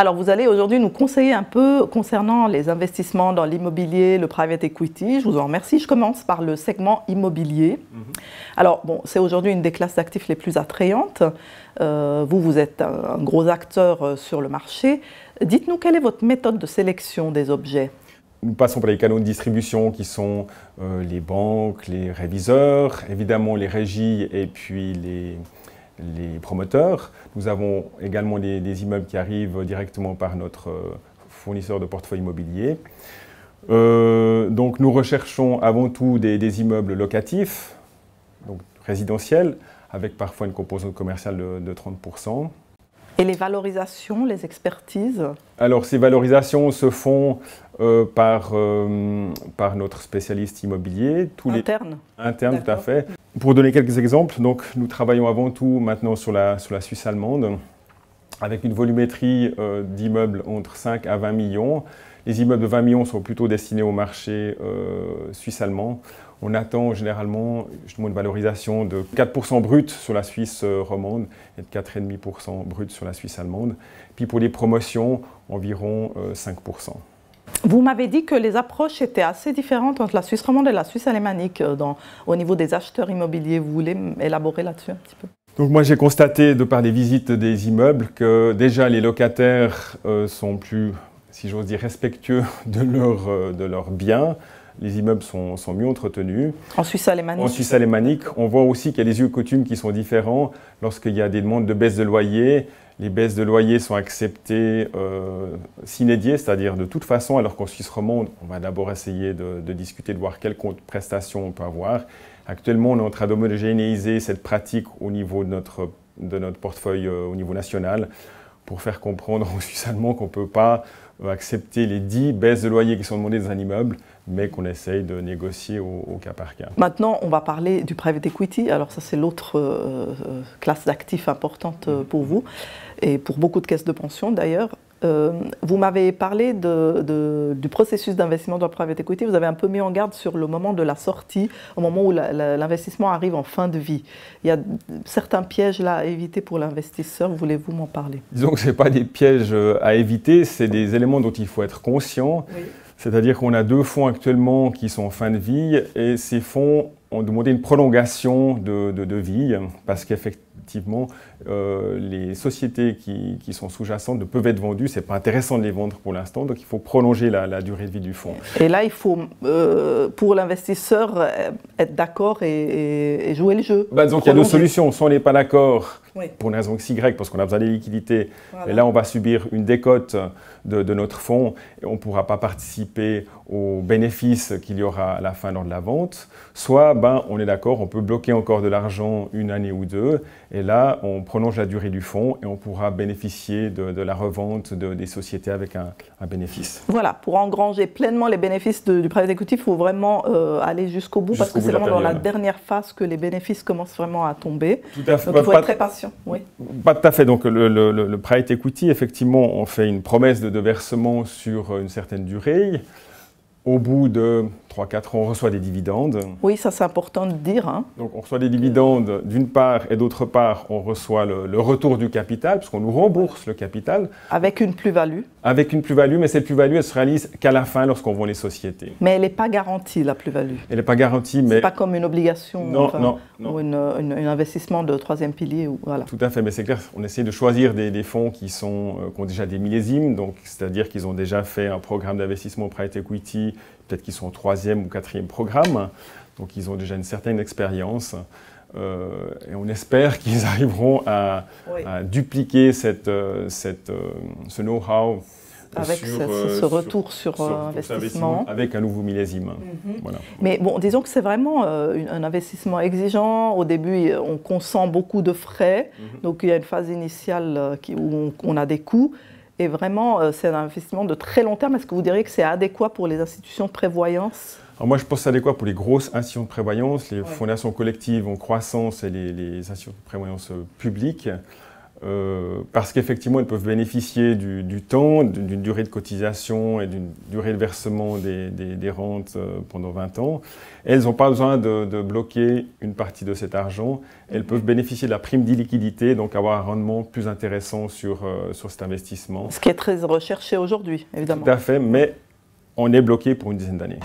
Alors, vous allez aujourd'hui nous conseiller un peu concernant les investissements dans l'immobilier, le private equity. Je vous en remercie. Je commence par le segment immobilier. Alors, bon, c'est aujourd'hui une des classes d'actifs les plus attrayantes. Vous êtes un gros acteur sur le marché. Dites-nous, quelle est votre méthode de sélection des objets? Nous passons par les canaux de distribution qui sont les banques, les réviseurs, évidemment les régies et puis les promoteurs. Nous avons également des immeubles qui arrivent directement par notre fournisseur de portefeuille immobilier. Donc nous recherchons avant tout des immeubles locatifs, donc résidentiels, avec parfois une composante commerciale de 30%. Et les valorisations, les expertises? Alors ces valorisations se font par notre spécialiste immobilier. Interne? Interne, tout à fait. Pour donner quelques exemples, donc, nous travaillons avant tout maintenant sur la Suisse allemande, avec une volumétrie d'immeubles entre 5 à 20 millions. Les immeubles de 20 millions sont plutôt destinés au marché suisse-allemand. On attend généralement justement une valorisation de 4% brut sur la Suisse romande et de 4,5% brut sur la Suisse allemande. Puis pour les promotions, environ 5%. Vous m'avez dit que les approches étaient assez différentes entre la Suisse romande et la Suisse alémanique au niveau des acheteurs immobiliers. Vous voulez élaborer là-dessus un petit peu? Donc moi j'ai constaté de par les visites des immeubles que déjà les locataires sont plus, si j'ose dire, respectueux de leurs biens. Les immeubles sont mieux entretenus. En Suisse alémanique? En Suisse alémanique, on voit aussi qu'il y a des lieux coutumes qui sont différents. Lorsqu'il y a des demandes de baisse de loyer, les baisses de loyer sont acceptées sine die, c'est-à-dire de toute façon, alors qu'en Suisse romande, on va d'abord essayer de discuter, de voir quelles prestations on peut avoir. Actuellement, on est en train d'homogénéiser cette pratique au niveau de notre portefeuille au niveau national pour faire comprendre aux Suisses allemands qu'on ne peut pas accepter les 10 baisses de loyer qui sont demandées dans un immeuble, mais qu'on essaye de négocier au cas par cas. Maintenant, on va parler du private equity. Alors ça, c'est l'autre classe d'actifs importante pour vous et pour beaucoup de caisses de pension d'ailleurs. Vous m'avez parlé du processus d'investissement dans le private equity. Vous avez un peu mis en garde sur le moment de la sortie, au moment où l'investissement arrive en fin de vie. Il y a certains pièges là à éviter pour l'investisseur. Voulez-vous m'en parler? Disons que ce n'est pas des pièges à éviter, c'est des éléments dont il faut être conscient. Oui. C'est-à-dire qu'on a 2 fonds actuellement qui sont en fin de vie et ces fonds ont demandé une prolongation de vie parce qu'effectivement, les sociétés qui sont sous-jacentes ne peuvent être vendues. Ce n'est pas intéressant de les vendre pour l'instant, donc il faut prolonger la durée de vie du fonds. Et là, il faut, pour l'investisseur, être d'accord et jouer le jeu. Donc il y a 2 solutions. Soit on n'est pas d'accord, oui, pour une raison XY, parce qu'on a besoin des liquidités, voilà. Et là on va subir une décote de notre fonds et on ne pourra pas participer aux bénéfices qu'il y aura à la fin lors de la vente. Soit on est d'accord, on peut bloquer encore de l'argent 1 année ou 2 et là on prolonge la durée du fonds et on pourra bénéficier de la revente des sociétés avec un bénéfice. Voilà, pour engranger pleinement les bénéfices du private equity, il faut vraiment aller jusqu'au bout parce que c'est vraiment dans la dernière phase que les bénéfices commencent vraiment à tomber. Tout à fait. Donc il faut être très patient. Oui. Pas tout à fait. Donc le private equity, effectivement, on fait une promesse de versement sur une certaine durée. Au bout de 3-4 ans, on reçoit des dividendes. Oui, ça c'est important de dire. Hein. Donc on reçoit des dividendes d'une part et d'autre part, on reçoit le retour du capital, puisqu'on nous rembourse le capital. Avec une plus-value. Avec une plus-value, mais cette plus-value, elle se réalise qu'à la fin lorsqu'on vend les sociétés. Mais elle n'est pas garantie, la plus-value. Elle n'est pas garantie, mais... C'est pas comme une obligation non. ou un investissement de 3e pilier. Voilà. Tout à fait, mais c'est clair, on essaie de choisir des fonds qui ont déjà des millésimes, donc c'est-à-dire qu'ils ont déjà fait un programme d'investissement private equity, peut-être qu'ils sont au 3e ou 4e programme, donc ils ont déjà une certaine expérience. Et on espère qu'ils arriveront à dupliquer ce know-how avec ce retour sur investissement. Avec un nouveau millésime. Voilà. Mais bon, disons que c'est vraiment un investissement exigeant. Au début, on consent beaucoup de frais, donc il y a une phase initiale où on a des coûts. Et vraiment, c'est un investissement de très long terme. Est-ce que vous diriez que c'est adéquat pour les institutions de prévoyance? Alors moi, je pense que c'est adéquat pour les grosses institutions de prévoyance, les fondations collectives en croissance et les institutions de prévoyance publiques. parce qu'effectivement, elles peuvent bénéficier du temps, d'une durée de cotisation et d'une durée de versement des rentes pendant 20 ans. Elles n'ont pas besoin de bloquer une partie de cet argent. Elles peuvent bénéficier de la prime d'illiquidité, donc avoir un rendement plus intéressant sur cet investissement. Ce qui est très recherché aujourd'hui, évidemment. Tout à fait, mais on est bloqué pour une dizaine d'années.